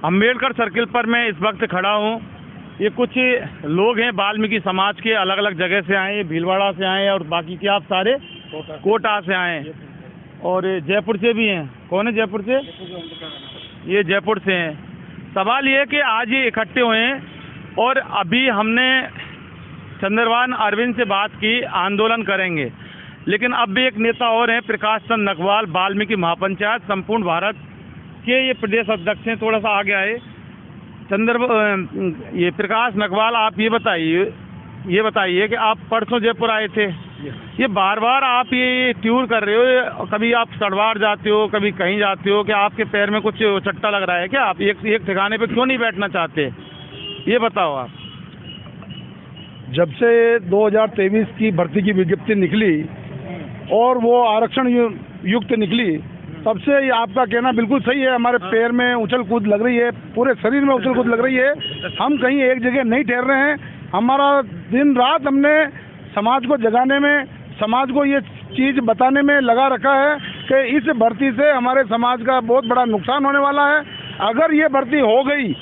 Ambedkar circle पर मैं इस वक्त खड़ा हूँ। ये कुछ लोग हैं वाल्मीकि समाज के, अलग अलग जगह से आए, भीलवाड़ा से आए और बाकी के आप सारे कोटा से आए हैं और जयपुर से भी हैं। कौन है जयपुर से? ये जयपुर से हैं। सवाल ये है कि आज ये इकट्ठे हुए हैं और अभी हमने चंद्रभान अरविंद से बात की, आंदोलन करेंगे, लेकिन अब भी एक नेता और हैं, प्रकाश चंद्र नकवाल, वाल्मीकि महापंचायत संपूर्ण भारत के ये प्रदेश अध्यक्ष हैं। थोड़ा सा आगे आए ये प्रकाश नकवाल, आप ये बताइए कि आप परसों जयपुर आए थे, ये बार बार आप ये टूर कर रहे हो, कभी आप सड़वार जाते हो, कभी कहीं जाते हो, कि आपके पैर में कुछ चट्टा लग रहा है क्या? आप एक ठिकाने पे क्यों नहीं बैठना चाहते, ये बताओ आप। जब से 2023 की भर्ती की विज्ञप्ति निकली और वो आरक्षण युक्त निकली, तब से आपका कहना बिल्कुल सही है। हमारे पैर में उछल कूद लग रही है, पूरे शरीर में उछल कूद लग रही है। हम कहीं एक जगह नहीं ठहर रहे हैं। हमारा दिन रात हमने समाज को जगाने में, समाज को ये चीज़ बताने में लगा रखा है कि इस भर्ती से हमारे समाज का बहुत बड़ा नुकसान होने वाला है। अगर ये भर्ती हो गई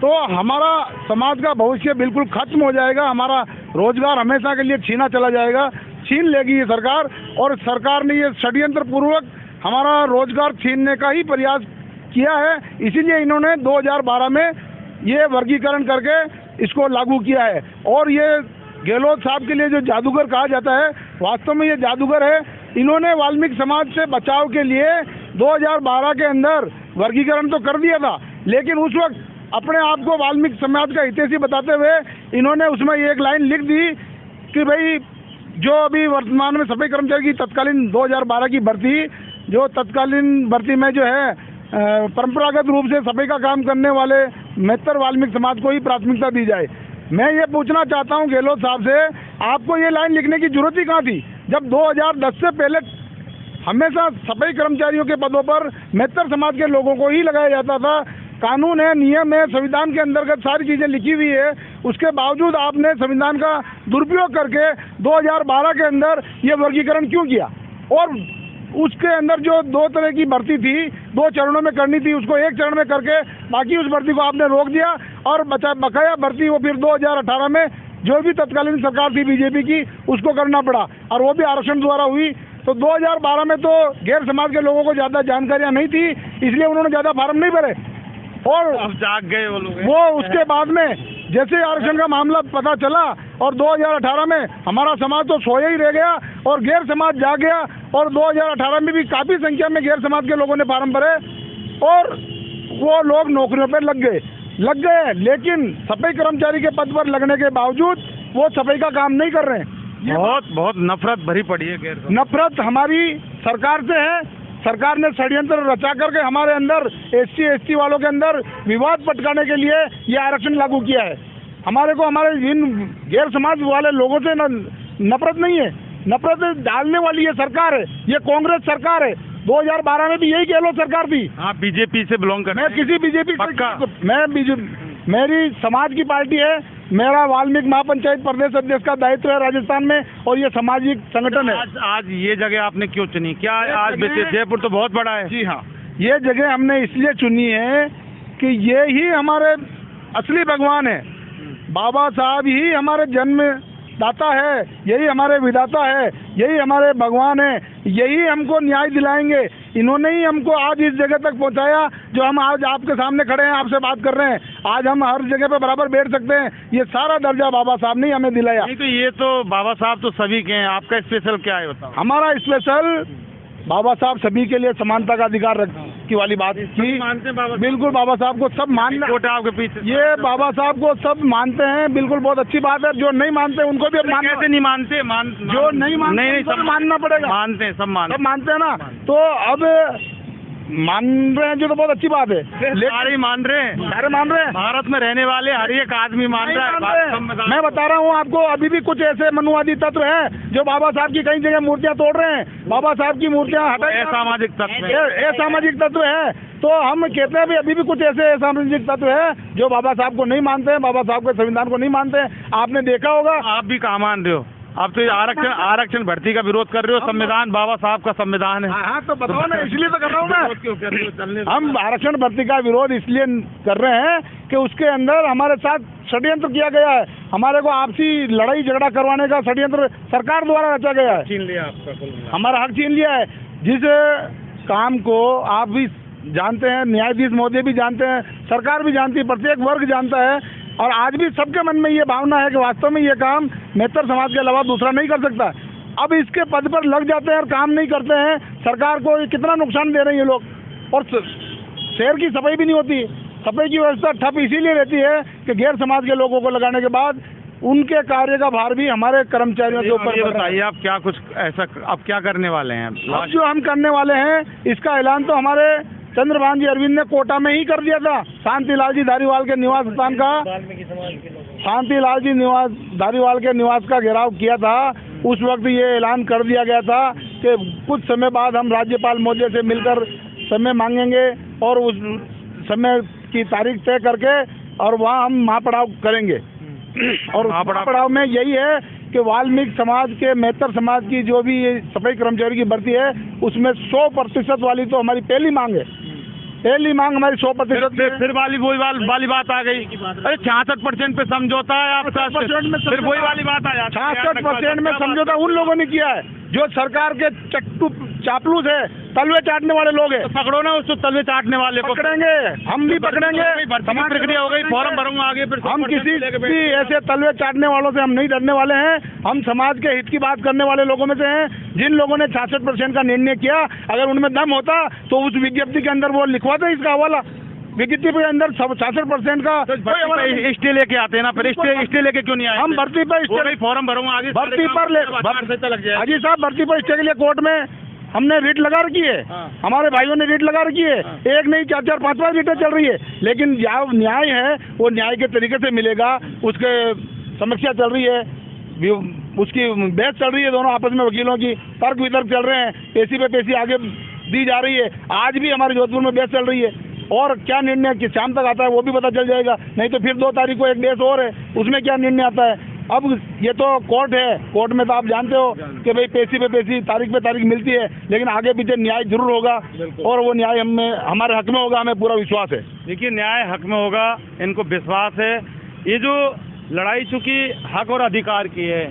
तो हमारा समाज का भविष्य बिल्कुल खत्म हो जाएगा। हमारा रोजगार हमेशा के लिए छीना चला जाएगा, छीन लेगी ये सरकार। और सरकार ने ये षड्यंत्र पूर्वक हमारा रोजगार छीनने का ही प्रयास किया है। इसीलिए इन्होंने 2012 में ये वर्गीकरण करके इसको लागू किया है। और ये गहलोत साहब के लिए जो जादूगर कहा जाता है, वास्तव में ये जादूगर है। इन्होंने वाल्मीकि समाज से बचाव के लिए 2012 के अंदर वर्गीकरण तो कर दिया था, लेकिन उस वक्त अपने आप को वाल्मीकि समाज का हितैषी बताते हुए इन्होंने उसमें एक लाइन लिख दी कि भाई जो अभी वर्तमान में सफाई कर्मचारी की तत्कालीन 2012 की भर्ती, जो तत्कालीन भर्ती में जो है परंपरागत रूप से सफाई का काम करने वाले मेहतर वाल्मीकि समाज को ही प्राथमिकता दी जाए। मैं ये पूछना चाहता हूँ गहलोत साहब से, आपको ये लाइन लिखने की जरूरत ही कहाँ थी, जब 2010 से पहले हमेशा सफाई कर्मचारियों के पदों पर मेहतर समाज के लोगों को ही लगाया जाता था। कानून है, नियम है, संविधान के अंतर्गत सारी चीज़ें लिखी हुई है। उसके बावजूद आपने संविधान का दुरुपयोग करके 2012 के अंदर ये वर्गीकरण क्यों किया? और उसके अंदर जो 2 तरह की भर्ती थी, 2 चरणों में करनी थी, उसको 1 चरण में करके बाकी उस भर्ती को आपने रोक दिया और बकाया भर्ती वो फिर 2018 में जो भी तत्कालीन सरकार थी बीजेपी की, उसको करना पड़ा और वो भी आरक्षण द्वारा हुई। तो 2012 में तो गैर समाज के लोगों को ज़्यादा जानकारियाँ नहीं थी, इसलिए उन्होंने ज़्यादा फार्म नहीं भरे और अब जाग गए वो लोग। वो उसके बाद में जैसे आरक्षण का मामला पता चला और 2018 में हमारा समाज तो सोया ही रह गया और गैर समाज जाग गया। और 2018 में भी काफ़ी संख्या में गैर समाज के लोगों ने फार्म भरे और वो लोग नौकरियों पर लग गए, लेकिन सफाई कर्मचारी के पद पर लगने के बावजूद वो सफाई का काम नहीं कर रहे हैं। बहुत नफरत भरी पड़ी है। गैर नफरत हमारी सरकार से है। सरकार ने षड्यंत्र रचा करके हमारे अंदर SC/ST वालों के अंदर विवाद पटकाने के लिए ये आरक्षण लागू किया है। हमारे को हमारे इन गैर समाज वाले लोगों से नफरत नहीं है, नफरत डालने वाली ये सरकार है, ये कांग्रेस सरकार है। 2012 में भी यही गहलोत सरकार थी। हाँ, बीजेपी से बिलोंग करते हैं। मैं किसी बीजेपी पक्का, मेरी समाज की पार्टी है। मेरा वाल्मीकि महापंचायत प्रदेश अध्यक्ष का दायित्व है राजस्थान में और ये सामाजिक संगठन है। आज ये जगह आपने क्यों चुनी? क्या आज जयपुर तो बहुत बड़ा है। जी हाँ, ये जगह हमने इसलिए चुनी है कि ये ही हमारे असली भगवान है। बाबा साहब ही हमारे जन्मदाता है, यही हमारे विधाता है, यही हमारे भगवान है, यही हमको न्याय दिलाएंगे। इन्होंने ही हमको आज इस जगह तक पहुंचाया जो हम आज आपके सामने खड़े हैं, आपसे बात कर रहे हैं। आज हम हर जगह पे बराबर बैठ सकते हैं। ये सारा दर्जा बाबा साहब ने हमें दिलाया। नहीं तो ये तो बाबा साहब तो सभी के हैं, आपका स्पेशल क्या है बताओ? हमारा स्पेशल बाबा साहब सभी के लिए समानता का अधिकार की वाली बात की मानते हैं बाबा? बिल्कुल, बाबा साहब को सब मानना। आपके पीछे ये बाबा साहब को सब मानते हैं, बिल्कुल, बहुत अच्छी बात है। जो नहीं मानते उनको भी अब कैसे नहीं मानते? जो नहीं मानते नहीं, सब मानना पड़ेगा। मानते हैं, सब मानते हैं ना। तो अब मान रहे हैं जो तो बहुत अच्छी बात है। सारे मान रहे हैं, सारे मान रहे हैं। भारत में रहने वाले हर एक आदमी मान रहा है। मैं बता रहा हूँ आपको, अभी भी कुछ ऐसे मनुवादी तत्व हैं जो बाबा साहब की कई जगह मूर्तियाँ तोड़ रहे हैं, बाबा साहब की मूर्तियाँ हटाई। असामाजिक तत्व, असामाजिक तत्व है। तो हम कहते हैं भी अभी भी कुछ ऐसे असामाजिक तत्व है जो बाबा साहब को नहीं मानते हैं, बाबा साहब के संविधान को नहीं मानते हैं। आपने देखा होगा। आप भी कहाँ मान रहे हो? आप तो ये आरक्षण भर्ती का विरोध कर रहे हो। संविधान बाबा साहब का संविधान है। हाँ तो बताओ ना, इसलिए तो कर रहा हूँ मैं। हम आरक्षण भर्ती का विरोध इसलिए कर रहे हैं कि उसके अंदर हमारे साथ षड्यंत्र किया गया है। हमारे को आपसी लड़ाई झगड़ा करवाने का षड्यंत्र सरकार द्वारा रचा गया है। छीन लिया आपका, हमारा हक छीन लिया है। जिस काम को आप भी जानते हैं, न्यायाधीश महोदय भी जानते हैं, सरकार भी जानती है, प्रत्येक वर्ग जानता है, और आज भी सबके मन में ये भावना है कि वास्तव में ये काम मेहतर समाज के अलावा दूसरा नहीं कर सकता। अब इसके पद पर लग जाते हैं और काम नहीं करते हैं। सरकार को कितना नुकसान दे रहे हैं ये लोग, और शहर की सफाई भी नहीं होती। सफाई की व्यवस्था ठप इसीलिए रहती है कि गैर समाज के लोगों को लगाने के बाद उनके कार्य का भार भी हमारे कर्मचारियों के ऊपर। बताइए आप क्या कुछ ऐसा आप क्या करने वाले हैं? अब जो हम करने वाले हैं, इसका ऐलान तो हमारे चंद्रभान जी अरविंद ने कोटा में ही कर दिया था। शांतिलाल जी धारीवाल के निवास स्थान का, शांतिलाल जी धारीवाल के निवास का घेराव किया था। उस वक्त ये ऐलान कर दिया गया था कि कुछ समय बाद हम राज्यपाल महोदय से मिलकर समय मांगेंगे और उस समय की तारीख तय करके और वहाँ हम महापड़ाव करेंगे। और महापड़ाव में यही है कि वाल्मीकि समाज के, मेहतर समाज की जो भी सफाई कर्मचारी की भर्ती है, उसमें 100% वाली तो हमारी पहली मांग है। पहली मांग हमारी 100%। फिर वाली बात आ गई। अरे 66% पे समझौता है आपका, फिर वही वाली बात आ जाती है। 66% में समझौता उन लोगों ने किया है जो सरकार के चट्टू चापलूस है, तलवे चाटने वाले लोग हैं। तो पकड़ो ना उसको, तलवे चाटने वाले को पकड़ेंगे, हम भी पकड़ेंगे। समान प्रक्रिया हो गई, फॉर्म भरूंगा आगे, फिर हम किसी भी ऐसे तलवे चाटने वालों से हम नहीं डरने वाले हैं। हम समाज के हित की बात करने वाले लोगों में से हैं। जिन लोगों ने 66% का निर्णय किया, अगर उनमें दम होता तो उस विज्ञप्ति के अंदर वो लिखवाते इसका हवाला। विज्ञप्ति के अंदर 66% का स्टे लेके आते हैं ना, फिर स्टे लेके क्यों नहीं आए? हम भर्ती पर फॉर्म भरूंगा आगे, भर्ती पर लग जाए। अजी साहब, भर्ती पर स्टे के लिए कोर्ट में हमने रिट लगा रखी है। हमारे भाइयों ने रिट लगा रखी है। एक नहीं, 4-4, 5-5 रिटें चल रही है। लेकिन जो न्याय है वो न्याय के तरीके से मिलेगा। उसके समीक्षा चल रही है, उसकी बहस चल रही है, दोनों आपस में वकीलों की तर्क वितर्क चल रहे हैं। पेशी पे पेशी आगे दी जा रही है। आज भी हमारे जोधपुर में बहस चल रही है, और क्या निर्णय कि शाम तक आता है वो भी पता चल जाएगा। नहीं तो फिर 2 तारीख को एक बहस और है, उसमें क्या निर्णय आता है। अब ये तो कोर्ट है, कोर्ट में तो आप जानते हो कि भाई पेशी पे पेशी, तारीख पे तारीख मिलती है, लेकिन आगे पीछे न्याय जरूर होगा, और वो न्याय हमारे हक में होगा, हमें पूरा विश्वास है। देखिए, न्याय हक में होगा, इनको विश्वास है। ये जो लड़ाई चूंकि हक और अधिकार की है,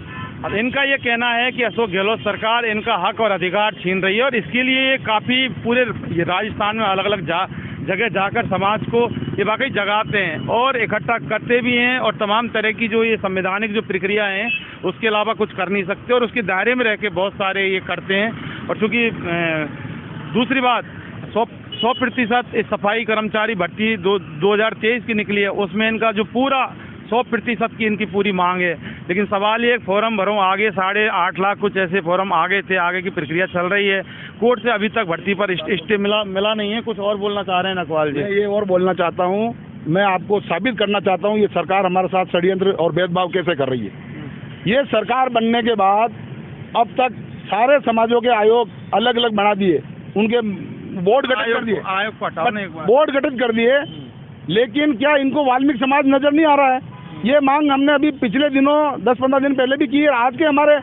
अब इनका ये कहना है कि अशोक गहलोत सरकार इनका हक और अधिकार छीन रही है, और इसके लिए काफ़ी पूरे राजस्थान में अलग अलग जगह जाकर समाज को ये वाकई जगाते हैं और इकट्ठा करते भी हैं, और तमाम तरह की जो ये संवैधानिक जो प्रक्रिया हैं उसके अलावा कुछ कर नहीं सकते, और उसके दायरे में रह के बहुत सारे ये करते हैं। और चूँकि दूसरी बात, 100% सफाई कर्मचारी भर्ती 2023 की निकली है, उसमें इनका जो पूरा 100% की इनकी पूरी मांग है। लेकिन सवाल ये, फॉर्म भरो आगे, 8.5 लाख कुछ ऐसे फॉर्म आगे थे, आगे की प्रक्रिया चल रही है। कोर्ट से अभी तक भर्ती पर स्टे मिला नहीं है। कुछ और बोलना चाह रहे हैं नकवाल जी? मैं ये और बोलना चाहता हूँ, मैं आपको साबित करना चाहता हूँ ये सरकार हमारे साथ षड्यंत्र और भेदभाव कैसे कर रही है। ये सरकार बनने के बाद अब तक सारे समाजों के आयोग अलग अलग बना दिए, उनके बोर्ड गठित कर दिए, बोर्ड गठित कर दिए, लेकिन क्या इनको वाल्मीकि समाज नजर नहीं आ रहा है? ये मांग हमने अभी पिछले दिनों 10-15 दिन पहले भी की है। आज के हमारे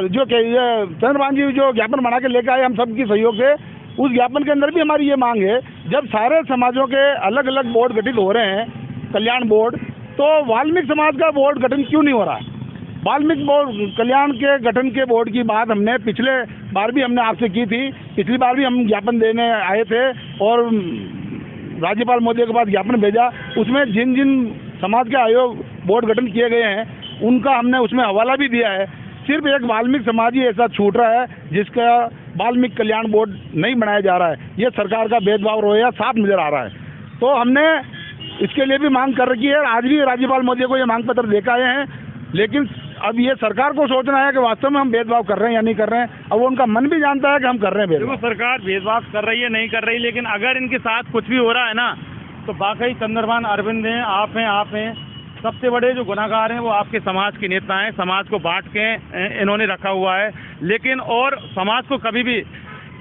जो चंद्रभान जी जो ज्ञापन बना के लेकर आए हम सबकी सहयोग से, उस ज्ञापन के अंदर भी हमारी ये मांग है, जब सारे समाजों के अलग अलग बोर्ड गठित हो रहे हैं, कल्याण बोर्ड, तो वाल्मीकि समाज का बोर्ड गठन क्यों नहीं हो रहा है? वाल्मीकि बोर्ड कल्याण के गठन के बोर्ड की बात हमने पिछले बार भी हमने आपसे की थी। पिछली बार भी हम ज्ञापन देने आए थे और राज्यपाल महोदय के पास ज्ञापन भेजा। उसमें जिन जिन समाज के आयोग बोर्ड गठन किए गए हैं उनका हमने उसमें हवाला भी दिया है। सिर्फ एक वाल्मीकि समाज ही ऐसा छूट रहा है जिसका वाल्मीकि कल्याण बोर्ड नहीं बनाया जा रहा है। ये सरकार का भेदभाव रवैया साफ नजर आ रहा है। तो हमने इसके लिए भी मांग कर रखी है। आज भी राज्यपाल महोदय को ये मांग पत्र लेकर आए हैं, लेकिन अब ये सरकार को सोचना है कि वास्तव में हम भेदभाव कर रहे हैं या नहीं कर रहे हैं। अब वो उनका मन भी जानता है कि हम कर रहे हैं भेदभाव। सरकार भेदभाव कर रही है, नहीं कर रही, लेकिन अगर इनके साथ कुछ भी हो रहा है ना, तो वाकई चंद्रभान अरविंद हैं, आप हैं, सबसे बड़े जो गुनाहगार हैं वो आपके समाज के नेता हैं। समाज को बांट के इन्होंने रखा हुआ है, लेकिन और समाज को कभी भी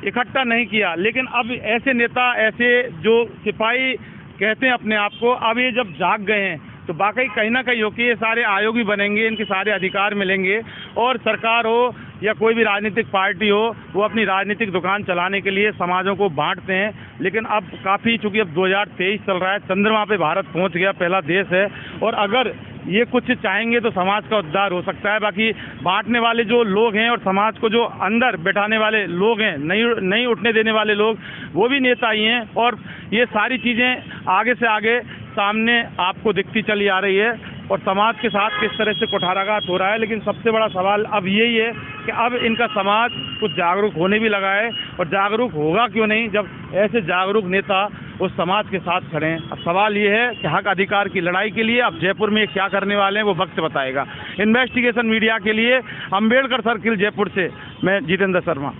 इकट्ठा नहीं किया। लेकिन अब ऐसे नेता, ऐसे जो सिपाही कहते हैं अपने आप को, अब ये जब जाग गए हैं तो वाकई कहीं ना कहीं हो कि ये सारे आयोग भी बनेंगे, इनके सारे अधिकार मिलेंगे और सरकार हो या कोई भी राजनीतिक पार्टी हो वो अपनी राजनीतिक दुकान चलाने के लिए समाजों को बांटते हैं। लेकिन अब काफ़ी, चूँकि अब 2023 चल रहा है, चंद्रमा पे भारत पहुंच गया, पहला देश है, और अगर ये कुछ चाहेंगे तो समाज का उद्धार हो सकता है। बाकी बांटने वाले जो लोग हैं और समाज को जो अंदर बैठाने वाले लोग हैं, नहीं उठने देने वाले लोग, वो भी नेता ही हैं, और ये सारी चीज़ें आगे से आगे सामने आपको दिखती चली आ रही है और समाज के साथ किस तरह से कुठाराघात हो रहा है। लेकिन सबसे बड़ा सवाल अब यही है कि अब इनका समाज कुछ जागरूक होने भी लगा है, और जागरूक होगा क्यों नहीं जब ऐसे जागरूक नेता उस समाज के साथ खड़े हैं। अब सवाल ये है कि हक अधिकार की लड़ाई के लिए अब जयपुर में क्या करने वाले हैं वो वक्त बताएगा। इन्वेस्टिगेशन मीडिया के लिए अम्बेडकर सर्किल जयपुर से मैं जितेंद्र शर्मा।